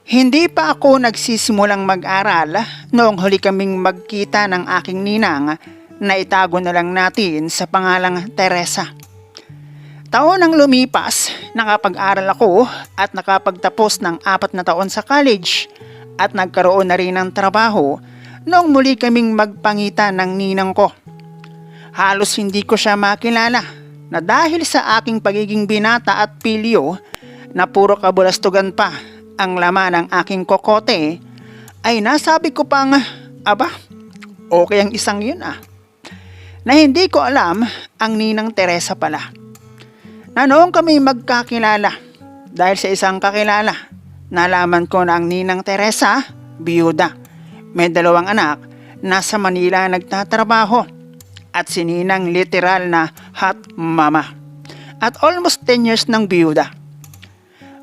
Hindi pa ako nagsisimulang mag-aral noong huli kaming magkita ng aking ninang na itago na lang natin sa pangalang Teresa. Taon ang lumipas, nakapag-aral ako at nakapagtapos ng 4 na taon sa college at nagkaroon na rin ng trabaho noong muli kaming magpangita ng ninang ko. Halos hindi ko siya makilala na dahil sa aking pagiging binata at pilyo na puro kabulastugan pa ang laman ng aking kokote, ay nasabi ko pang, aba, okay ang isang yun na hindi ko alam ang ninang Teresa pala. Na noong kami magkakilala, dahil sa isang kakilala, nalaman ko na ang ninang Teresa, biyuda, may 2 anak, nasa Manila nagtatrabaho, at si ninang literal na hot mama, at almost 10 years ng biyuda.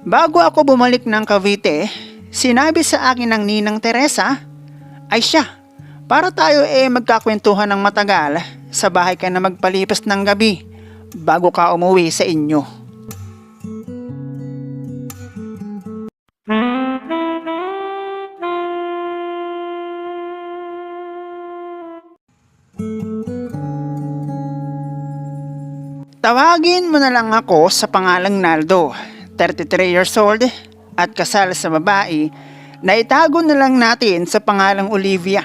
Bago ako bumalik ng Cavite, sinabi sa akin ng ninang Teresa, ay siya, para tayo magkakwentuhan ng matagal, sa bahay ka na magpalipas ng gabi, bago ka umuwi sa inyo. Tawagin mo na lang ako sa pangalang Naldo, 33 years old at kasal sa babae na itago na lang natin sa pangalang Olivia,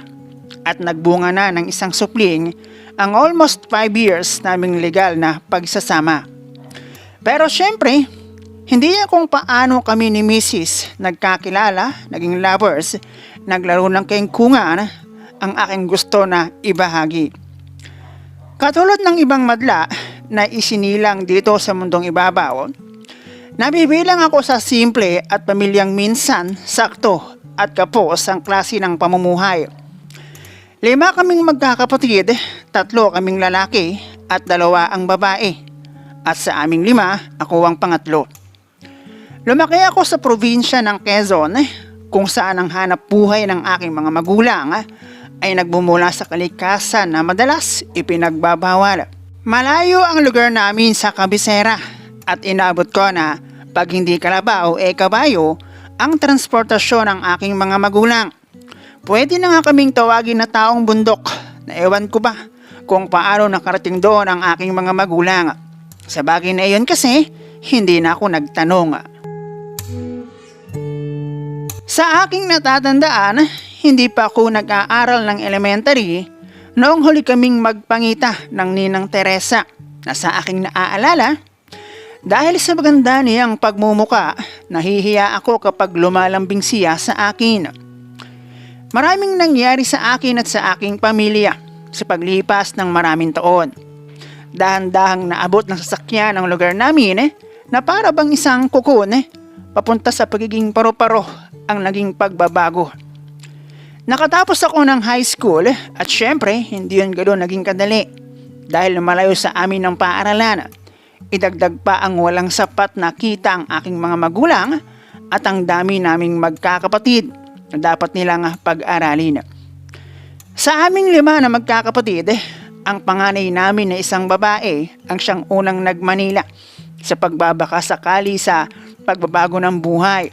at nagbunga na ng isang supling ang almost 5 years naming legal na pagsasama. Pero syempre, hindi kung paano kami ni Mrs. nagkakilala, naging lovers, naglaro ng kengkungan, ang aking gusto na ibahagi. Katulad ng ibang madla na isinilang dito sa mundong ibabaw, nabibilang ako sa simple at pamilyang minsan, sakto at kapos ang klase ng pamumuhay. 5 kaming magkakapatid, 3 kaming lalaki at 2 ang babae. At sa aming 5, ako ang pangatlo. Lumaki ako sa probinsya ng Quezon, kung saan ang hanap buhay ng aking mga magulang ay nagbumula sa kalikasan na madalas ipinagbabawal. Malayo ang lugar namin sa kabisera at inabot ko na pag hindi kalabaw kabayo ang transportasyon ng aking mga magulang. Pwede na nga kaming tawagin na taong bundok na ewan ko ba kung paano nakarating doon ang aking mga magulang. Sa bagay na iyon kasi, hindi na ako nagtanong. Sa aking natatandaan, hindi pa ako nag-aaral ng elementary noong huli kaming magpangita ng ninang Teresa na sa aking naaalala. Dahil sa maganda niyang pagmumuka, nahihiya ako kapag lumalambing siya sa akin. Maraming nangyari sa akin at sa aking pamilya sa paglipas ng maraming taon. Dahan-dahang naabot ng sasakyan ang lugar namin na para bang isang kukun papunta sa pagiging paro-paro ang naging pagbabago. Nakatapos ako ng high school at syempre hindi yun ganoon naging kadali dahil malayo sa amin ng paaralan. Idagdag pa ang walang sapat na kita ang aking mga magulang at ang dami naming magkakapatid na dapat nilang pag-aralin. Sa aming 5 na magkakapatid, ang panganay namin na isang babae ang siyang unang nag-Manila sa pagbabaka sakali sa pagbabago ng buhay,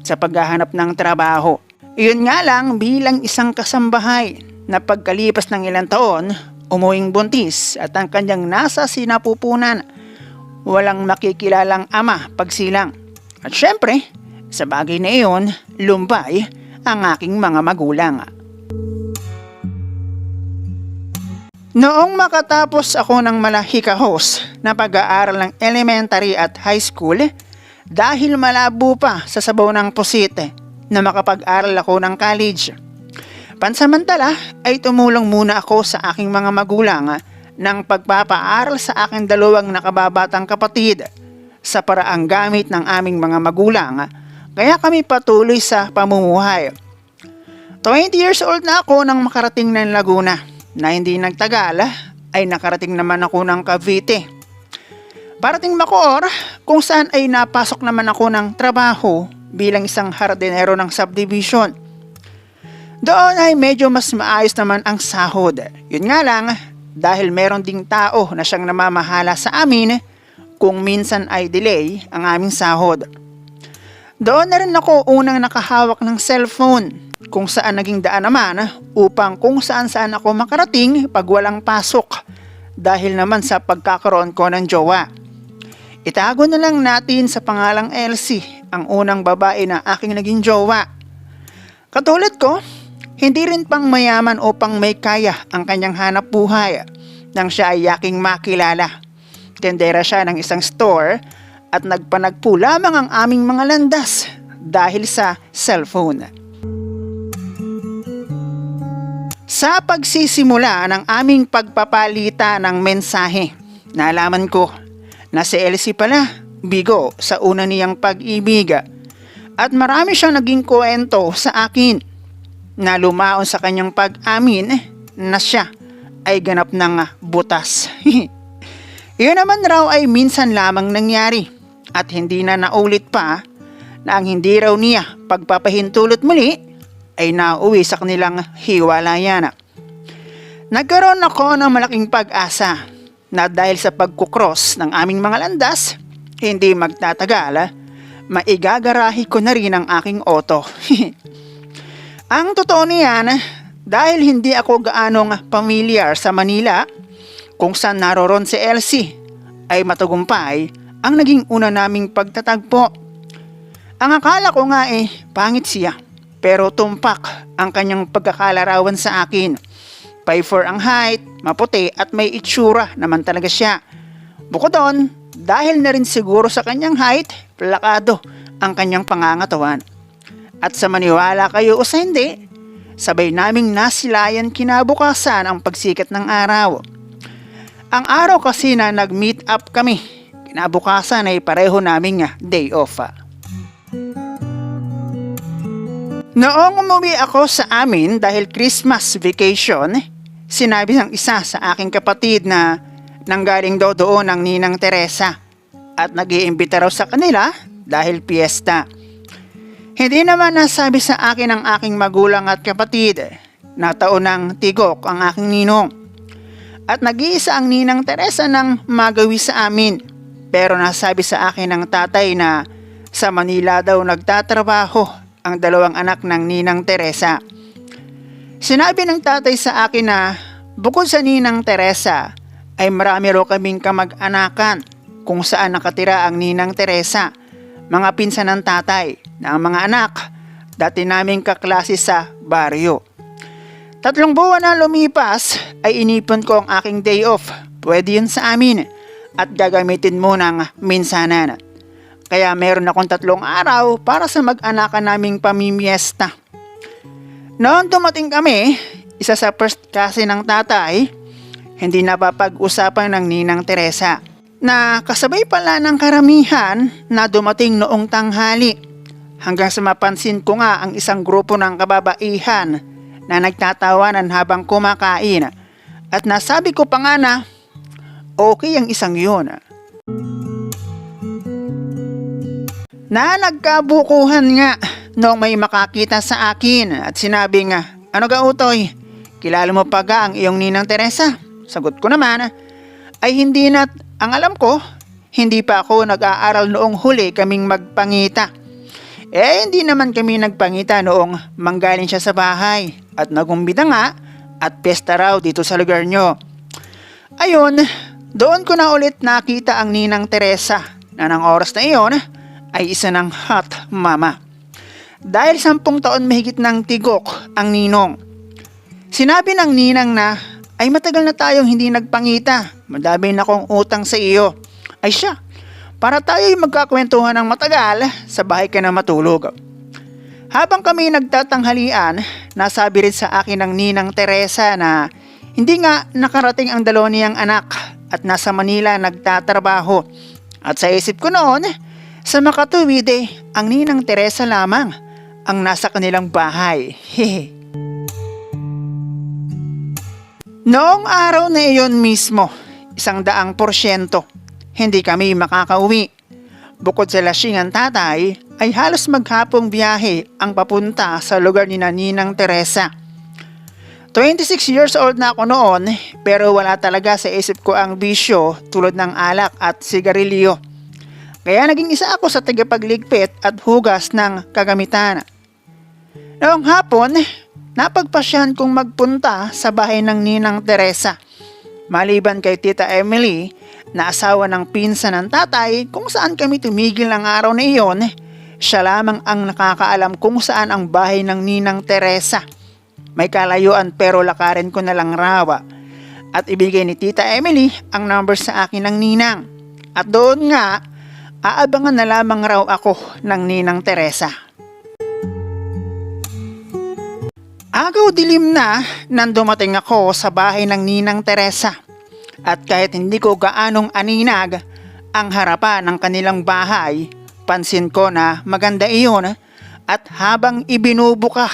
sa paghahanap ng trabaho. Iyon nga lang bilang isang kasambahay na pagkalipas ng ilang taon, umuwing buntis at ang kanyang nasa sinapupunan. Walang makikilalang ama pagsilang. At syempre, sa bagay na iyon, lumbay ang aking mga magulang. Noong makatapos ako ng malahikahos na pag-aaral ng elementary at high school, dahil malabo pa sa sabaw ng pusit na makapag-aral ako ng college. Pansamantala ay tumulong muna ako sa aking mga magulang ng pagpapaaral sa aking 2 nakababatang kapatid sa paraang gamit ng aming mga magulang, kaya kami patuloy sa pamumuhay. 20 years old na ako nang makarating ng Laguna, na hindi nagtagal ay nakarating naman ako ng Cavite. Parating Bacoor, kung saan ay napasok naman ako ng trabaho bilang isang hardinero ng subdivision. Doon ay medyo mas maayos naman ang sahod. Yun nga lang, dahil meron ding tao na siyang namamahala sa amin kung minsan ay delay ang aming sahod. Doon na rin ako unang nakahawak ng cellphone, kung saan naging daan naman upang kung saan ako makarating pag walang pasok dahil naman sa pagkakaroon ko ng jowa. Itago na lang natin sa pangalang Elsie ang unang babae na aking naging jowa. Katulad ko, hindi rin pang mayaman o pang may kaya ang kanyang hanap buhay nang siya ay aking makilala. Tendera siya ng isang store at nagpanagpo lamang ang aming mga landas dahil sa cellphone. Sa pagsisimula ng aming pagpapalita ng mensahe, nalaman ko na si Elsie pala bigo sa una niyang pag-ibig at marami siyang naging kwento sa akin na lumaon sa kanyang pag-amin na siya ay ganap ng butas. Iyon naman raw ay minsan lamang nangyari at hindi na naulit pa na ang hindi raw niya pagpapahintulot muli ay nauwi sa kanilang hiwalayan. Nagkaroon ako ng malaking pag-asa na dahil sa pagkukross ng aming mga landas, hindi magtatagal, maigagarahi ko na rin ang aking auto. Ang totoo niyan, dahil hindi ako gaanong familiar sa Manila, kung saan naroon si Elsie, ay matagumpay ang naging una naming pagtatagpo. Ang akala ko nga pangit siya, pero tumpak ang kanyang pagkakalarawan sa akin. 5'4" ang height, maputi at may itsura naman talaga siya. Bukod doon, dahil na rin siguro sa kanyang height, plakado ang kanyang pangangatawan. At sa maniwala kayo o sa hindi, sabay naming nasilayan kinabukasan ang pagsikat ng araw. Ang araw kasi na nag-meet up kami, kinabukasan ay pareho naming day off. Noong umuwi ako sa amin dahil Christmas vacation, sinabi ng isa sa aking kapatid na nanggaling daw doon ang Ninang Teresa at nag-iimbita raw sa kanila dahil piyesta. Hindi naman nasabi sa akin ng aking magulang at kapatid na taon ng tigok ang aking ninong. At nag-iisa ang Ninang Teresa ng magawi sa amin. Pero nasabi sa akin ng tatay na sa Manila daw nagtatrabaho ang dalawang anak ng Ninang Teresa. Sinabi ng tatay sa akin na bukod sa Ninang Teresa ay marami raw kaming kamag-anakan kung saan nakatira ang Ninang Teresa, mga pinsan ng tatay na ang mga anak dati naming kaklase sa baryo. 3 buwan na lumipas ay inipon ko ang aking day off. Pwede yun sa amin at gagamitin mo ng minsanan. Kaya meron akong 3 araw para sa mag-anakan naming pamimiesta. Noon dumating kami, isa sa first kasi ng tatay, hindi napapag-usapan ng Ninang Teresa na kasabay pala ng karamihan na dumating noong tanghali. Hanggang sa mapansin ko nga ang isang grupo ng kababaihan na nagtatawanan habang kumakain at nasabi ko pa nga na okay ang isang yun. Na nagkabukuhan nga noong may makakita sa akin at sinabi nga, ano ga utoy, kilala mo pa ga ang iyong Ninang Teresa? Sagot ko naman, ay hindi na, ang alam ko, hindi pa ako nag-aaral noong huli kaming magpangita. Hindi naman kami nagpangita noong manggaling siya sa bahay at nagumbida nga at pesta raw dito sa lugar nyo. Ayun, doon ko na ulit nakita ang Ninang Teresa na ng oras na iyon ay isa ng hot mama. Dahil 10 taon mahigit ng tigok ang ninong. Sinabi ng ninang na ay matagal na tayong hindi nagpangita, madami na akong utang sa iyo. Ay siya, para tayo'y magkakwentuhan ng matagal, sa bahay ka na matulog. Habang kami nagtatanghalian, nasabi rin sa akin ng Ninang Teresa na hindi nga nakarating ang 2 niyang anak at nasa Manila nagtatrabaho. At sa isip ko noon, sa makatuwid ang Ninang Teresa lamang ang nasa kanilang bahay. Noong araw na iyon mismo, 100%, hindi kami makakauwi. Bukod sa lasing ang tatay, ay halos maghapong biyahe ang papunta sa lugar ni Ninang Teresa. 26 years old na ako noon, pero wala talaga sa isip ko ang bisyo tulad ng alak at sigarilyo. Kaya naging isa ako sa tagapagligpit at hugas ng kagamitan. Noong hapon, napagpasyahan kong magpunta sa bahay ng Ninang Teresa. Maliban kay Tita Emily, na asawa ng pinsan ng tatay kung saan kami tumigil ng araw na iyon, siya lamang ang nakakaalam kung saan ang bahay ng Ninang Teresa. May kalayuan pero lakarin ko na lang rawa. At ibigay ni Tita Emily ang number sa akin ng ninang. At doon nga, aabangan na lamang raw ako ng Ninang Teresa. Agaw dilim na nang dumating ako sa bahay ng Ninang Teresa. At kahit hindi ko gaanong aninag ang harapan ng kanilang bahay, pansin ko na maganda iyon at habang ibinubuka